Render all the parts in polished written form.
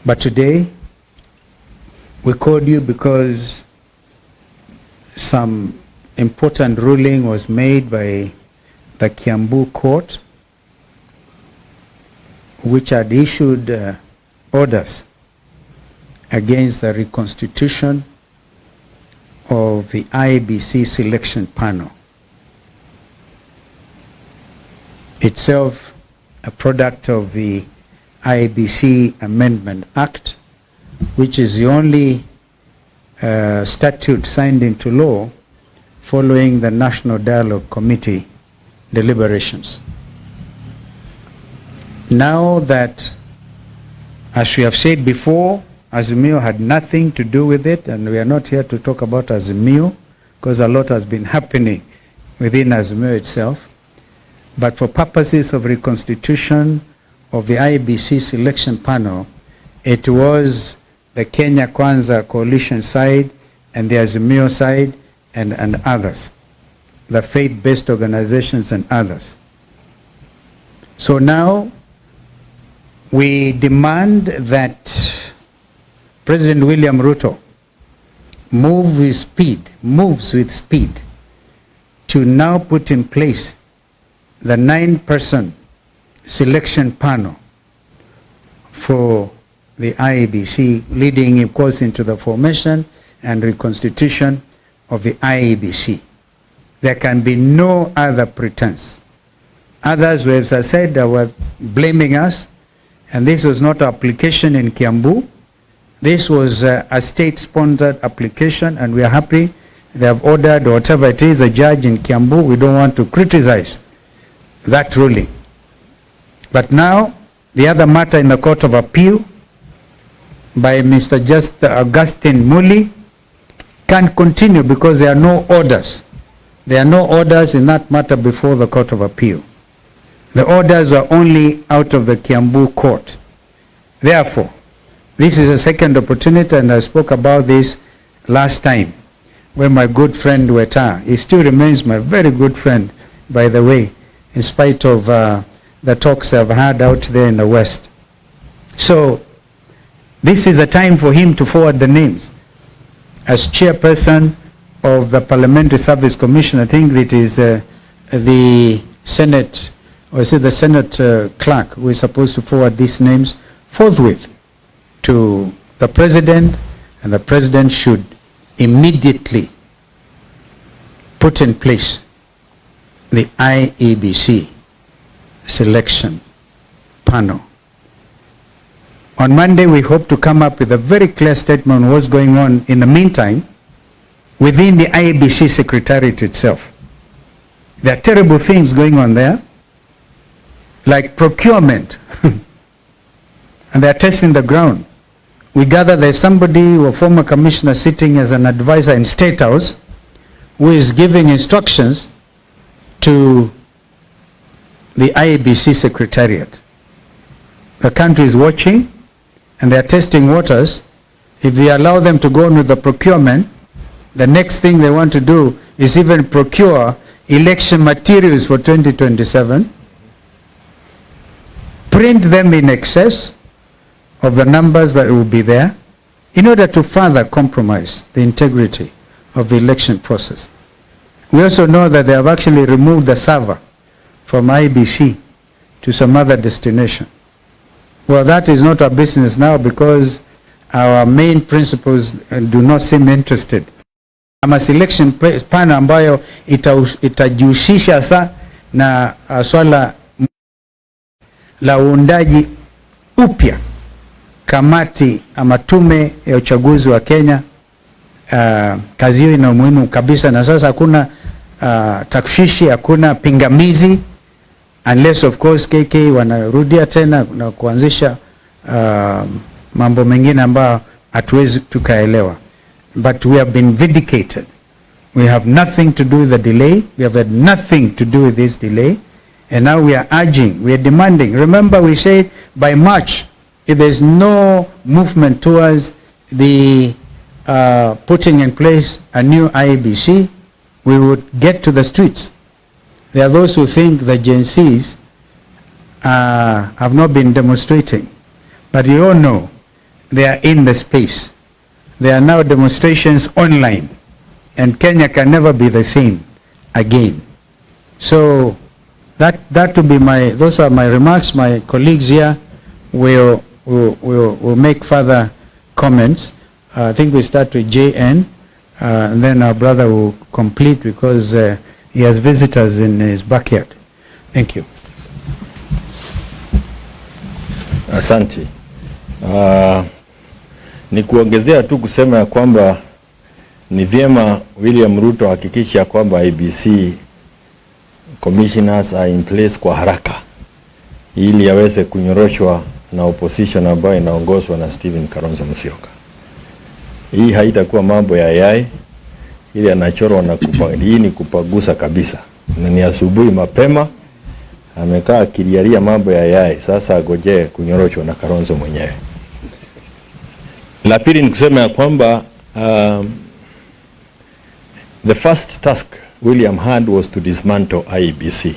But today, we called you because some important ruling was made by the Kiambu court, which had issued orders against the reconstitution of the IEBC selection panel, itself a product of the IEBC Amendment Act, which is the only statute signed into law following the National Dialogue Committee deliberations. Now that, as we have said before, Azimio had nothing to do with it, and we are not here to talk about Azimio because a lot has been happening within Azimio itself. But for purposes of reconstitution of the IEBC selection panel, it was the Kenya Kwanza coalition side and the Azimio side and others, the faith-based organizations and others. So now we demand that President William Ruto moves with speed to now put in place the 9-person selection panel for the IEBC, leading, of course, into the formation and reconstitution of the IEBC. There can be no other pretense. Others, as I said, were blaming us, and this was not an application in Kiambu. This was a state-sponsored application, and we are happy they have ordered, or whatever it is, a judge in Kiambu. We don't want to criticize that ruling. But now, the other matter in the Court of Appeal by Mr. Augustine Muli can continue because there are no orders. There are no orders in that matter before the Court of Appeal. The orders are only out of the Kiambu court. Therefore, this is a second opportunity, and I spoke about this last time when my good friend Weta, he still remains my very good friend, by the way, in spite of the talks I've had out there in the West. So this is a time for him to forward the names. As chairperson of the Parliamentary Service Commission, I think it is the Senate, or is it the Senate clerk who is supposed to forward these names forthwith to the President, and the President should immediately put in place the IEBC selection panel. On Monday, we hope to come up with a very clear statement on what's going on in the meantime within the IEBC Secretariat itself. There are terrible things going on there, like procurement, and they're testing the ground. We gather there's somebody, or former commissioner, sitting as an advisor in State House who is giving instructions to the IEBC Secretariat. The country is watching, and they're testing waters. If we allow them to go on with the procurement, the next thing they want to do is even procure election materials for 2027, print them in excess of the numbers that will be there, in order to further compromise the integrity of the election process. We also know that they have actually removed the server from IEBC to some other destination. Well, that is not our business now, because our main principles do not seem interested. Ama selection panel ambayo itajihusisha sa na swala la uundaji upya kamati ama tume ya uchaguzi wa Kenya. Kazi hiyo ina umuhimu kabisa, na sasa hakuna takshishi, hakuna pingamizi, unless of course KK wanarudia tena na kuanzisha mambo mengine ambayo hatuwezi tukaelewa. But we have been vindicated. We have nothing to do with the delay. We have had nothing to do with this delay. And now we are urging, we are demanding. Remember, we said by March, if there is no movement towards the putting in place a new IEBC, we would get to the streets. There are those who think the Gen Zs have not been demonstrating. But you all know they are in the space. There are now demonstrations online, and Kenya can never be the same again. So that will be those are my remarks. My colleagues here will make further comments. I think we start with JN, and then our brother will complete because he has visitors in his backyard. Thank you. Asante. Ni kuongezea tu kusema ya kwamba ni vyema William Ruto hakikisha kwamba IEBC commissioners are in place kwa haraka ili yaweze kunyoroshwa na opposition ambayo inaongozwa na Stephen Kalonzo Musyoka. Hii haitakuwa mambo ya yai ili anachorwa na hii ni kupagusa kabisa. Na ni asubuhi mapema amekaa kilialia mambo ya yai, sasa agoje kunyoroshwa na Kalonzo mwenyewe. La pili ni kusema ya kwamba the first task William had was to dismantle IEBC.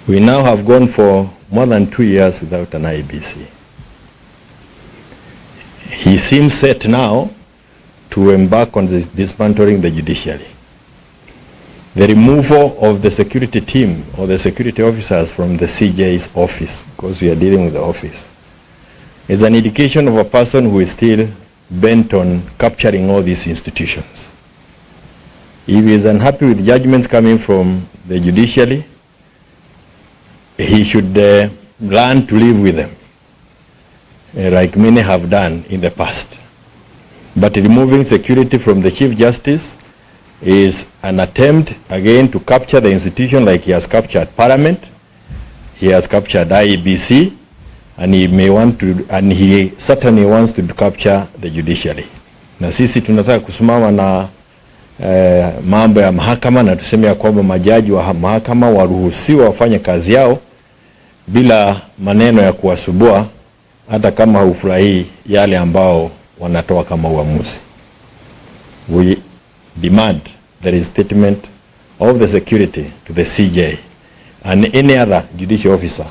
We now have gone for more than 2 years without an IEBC. He seems set now to embark on dismantling the judiciary. The removal of the security team or the security officers from the CJ's office, because we are dealing with the office, is an indication of a person who is still bent on capturing all these institutions. If he is unhappy with judgments coming from the judiciary, he should learn to live with them, like many have done in the past. But removing security from the Chief Justice is an attempt again to capture the institution like he has captured Parliament, he has captured IEBC, and he certainly wants to capture the judiciary. Na sisi tunataka kusimama na mambo ya mahakama na tuseme ya kwamba majaji wa mahakama waruhusiwa wafanye kazi yao bila maneno ya kuwasubua hata kama hufurahi yale ambao wanatoa kama uamuzi. We demand the restatement of the security to the CJ and any other judicial officer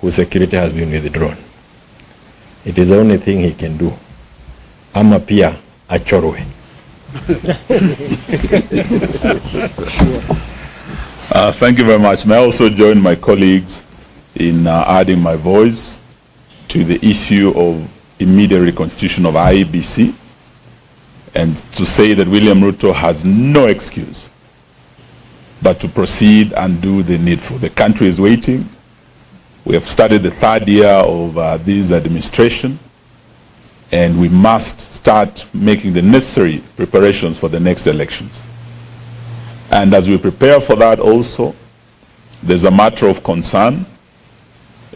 whose security has been withdrawn. It is the only thing he can do. Ama pia achorwe. Thank you very much. May I also join my colleagues in adding my voice to the issue of immediate reconstitution of IEBC and to say that William Ruto has no excuse but to proceed and do the needful. The country is waiting. We have started the third year of this administration, and we must start making the necessary preparations for the next elections. And as we prepare for that also, there's a matter of concern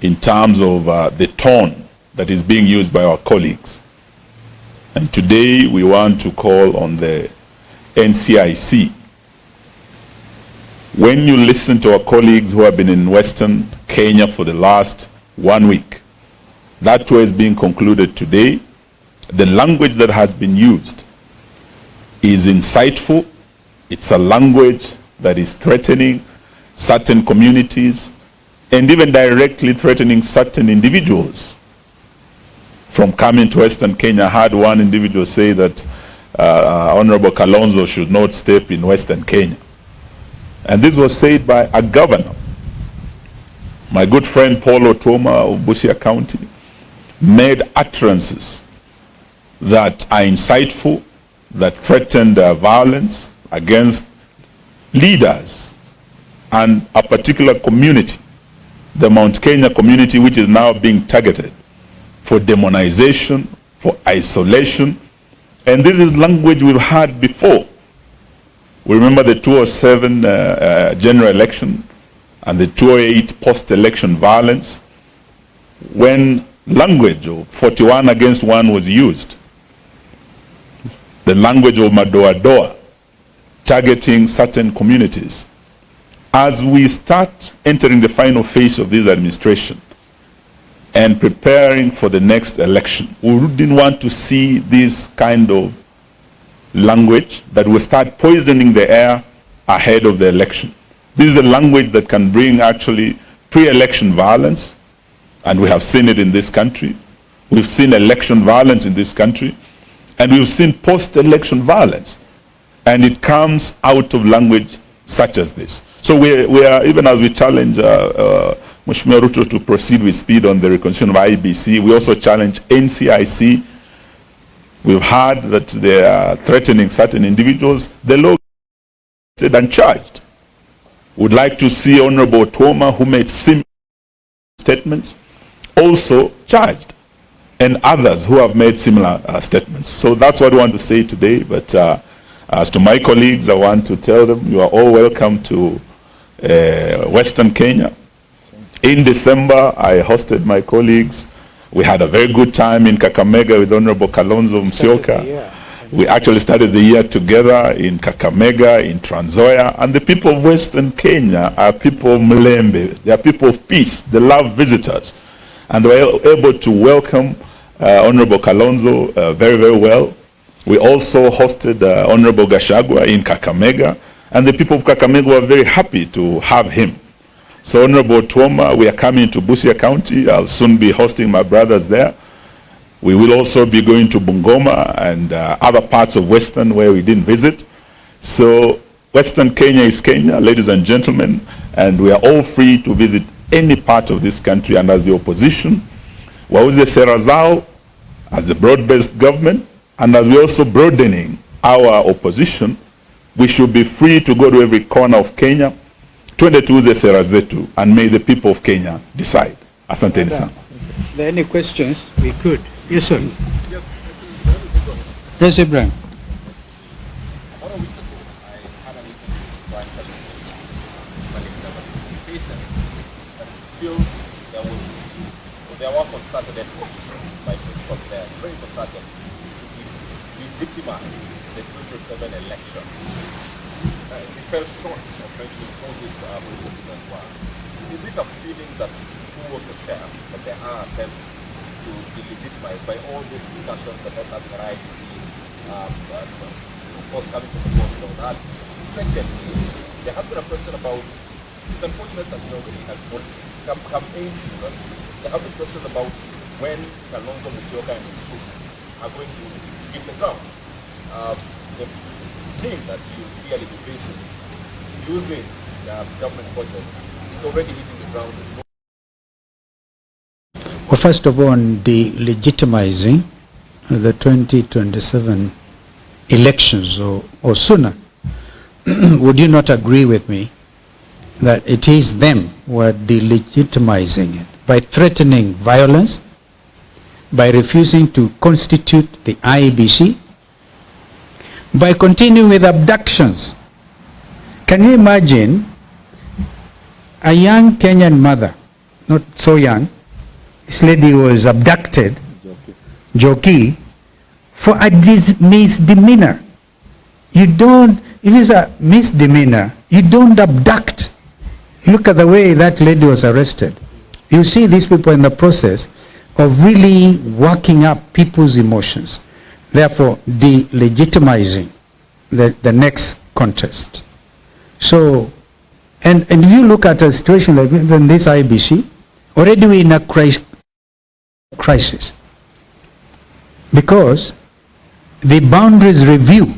in terms of the tone that is being used by our colleagues. And today we want to call on the NCIC. When you listen to our colleagues who have been in Western Kenya for the last 1 week, that tour is being concluded today. The language that has been used is insightful. It's a language that is threatening certain communities and even directly threatening certain individuals. From coming to Western Kenya, I heard one individual say that Honorable Kalonzo should not step in Western Kenya. And this was said by a governor. My good friend Paul Otoma of Busia County made utterances that are insightful, that threatened violence against leaders and a particular community, the Mount Kenya community, which is now being targeted for demonization, for isolation. And this is language we've had before. We remember the 2007 general election and the 2008 post-election violence, when language of 41 against 1 was used. The language of madoa-doa, targeting certain communities. As we start entering the final phase of this administration and preparing for the next election, we didn't want to see this kind of language that will start poisoning the air ahead of the election. This is a language that can bring actually pre-election violence, and we have seen it in this country. We've seen election violence in this country, and we've seen post-election violence. And it comes out of language such as this. So we are, even as we challenge Mheshimiwa Ruto to proceed with speed on the reconstitution of IEBC, we also challenge NCIC. We've heard that they are threatening certain individuals. The law is uncharged. Would like to see Honorable Tuoma, who made similar statements, also charged, and others who have made similar statements. So that's what I want to say today. But as to my colleagues, I want to tell them you are all welcome to Western Kenya. In December, I hosted my colleagues. We had a very good time in Kakamega with Honorable Kalonzo Musyoka. We actually started the year together in Kakamega, in Trans Nzoia, and the people of Western Kenya are people of Mlembe. They are people of peace. They love visitors. And we were able to welcome Honorable Kalonzo very, very well. We also hosted Honorable Gachagua in Kakamega, and the people of Kakamega were very happy to have him. So Honorable Tuoma, we are coming to Busia County. I'll soon be hosting my brothers there. We will also be going to Bungoma and other parts of Western where we didn't visit. So Western Kenya is Kenya, ladies and gentlemen, and we are all free to visit any part of this country. And as the opposition, wauze sera zao as the broad-based government, and as we're also broadening our opposition, we should be free to go to every corner of Kenya. Twende tuuze sera zetu, and may the people of Kenya decide. Asanteni sana. Are there any questions? We could. Yes, sir. Yes, Ibrahim. There were concerted efforts by political players, very concerted, to legitimize the 2007 election. It fell short of mentioning all these political people as well. Is it a feeling that you also share, that there are attempts to be legitimized by all these discussions about having an IEBC, of course coming from the court and all that? Secondly, there has been a question about, it's unfortunate that nobody has campaign season. There have been questions about when Kalonzo Musyoka and his troops are going to give the ground. The team that you clearly be facing using government budgets is already hitting the ground. Well, first of all, on delegitimizing the 2027 elections or sooner, would you not agree with me that it is them who are delegitimizing it by threatening violence, by refusing to constitute the IEBC, by continuing with abductions? Can you imagine a young Kenyan mother, not so young, this lady was abducted, Joki, for a misdemeanor. You don't, if it's a misdemeanor, you don't abduct. Look at the way that lady was arrested. You see these people in the process of really working up people's emotions, therefore delegitimizing the next contest. So, and if you look at a situation like this IEBC, already we're in a crisis because the boundaries review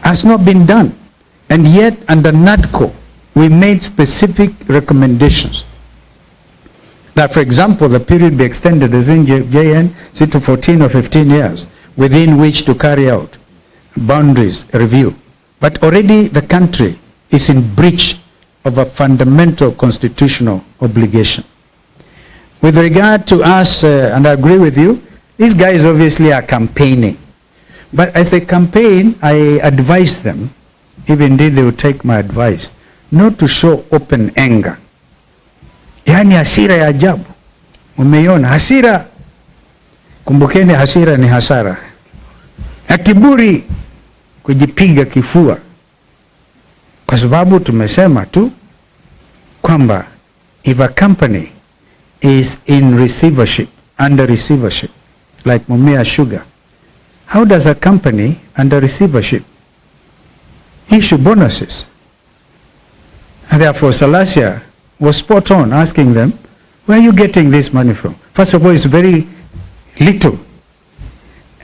has not been done. And yet, under NADCO, we made specific recommendations that, for example, the period be extended as in JN to 14 or 15 years, within which to carry out boundaries review. But already the country is in breach of a fundamental constitutional obligation. With regard to us, and I agree with you, these guys obviously are campaigning. But as they campaign, I advise them, if indeed they will take my advice, not to show open anger. Yani hasira ya ajabu. Umeiona hasira, kumbukeni hasira ni hasara. Na kiburi, kujipiga kifua. Kwa sababu tumesema tu kwamba if a company is in receivership, under receivership, like Mumia Sugar, how does a company under receivership issue bonuses? And therefore Salasia was spot on asking them, where are you getting this money from? First of all, it's very little.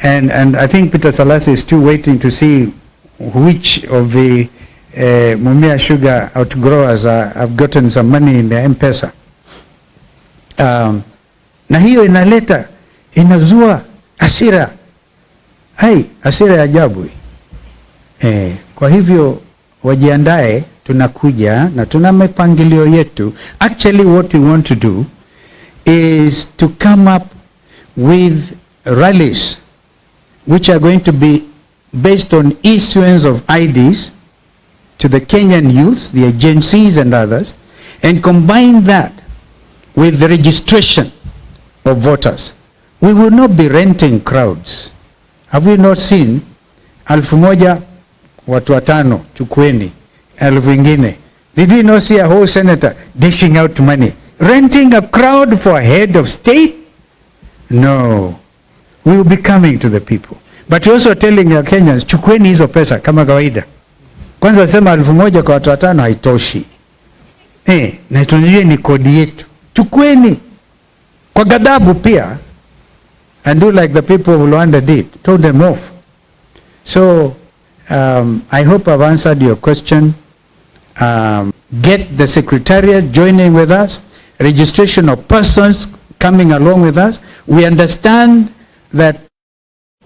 And I think Peter Salasi is still waiting to see which of the Mumia sugar outgrowers have gotten some money in their M-Pesa. Na hiyo inazua hasira. Hasira ya ajabu. Kwa hivyo wajiandae, tunakuja na tuna mipangilio yetu. Actually what we want to do is to come up with rallies which are going to be based on issuance of IDs to the Kenyan youths, the agencies and others, and combine that with the registration of voters. We will not be renting crowds. Have we not seen 1,000 watu 5 chukueni, 1,000 ingine? Did we not see a whole senator dishing out money? Renting a crowd for a head of state? No. We will be coming to the people. But we're also telling our Kenyans, chukueni hizo pesa kama kawaida. Kwanza sema 1,000 kwa watu 5 haitoshi. Na tunajua ni kodi yetu. Chukueni. Kwa ghadhabu pia. And do like the people of Luanda did. Told them off. So, I hope I've answered your question. Get the secretariat joining with us. Registration of persons coming along with us. We understand that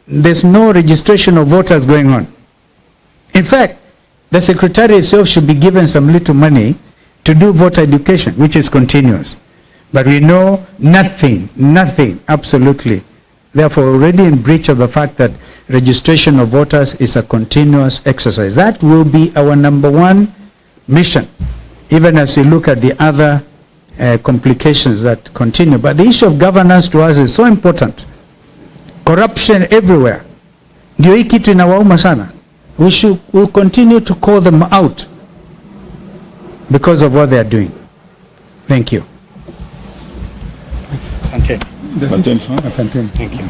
there's no registration of voters going on. In fact, the secretariat itself should be given some little money to do voter education, which is continuous. But we know nothing, absolutely. Therefore, already in breach of the fact that registration of voters is a continuous exercise. That will be our #1 mission, even as we look at the other complications that continue. But the issue of governance to us is so important. Corruption everywhere. Ndio hii kitu inawauma sana. We'll continue to call them out because of what they are doing. Thank you. Asante. Asante. Thank you.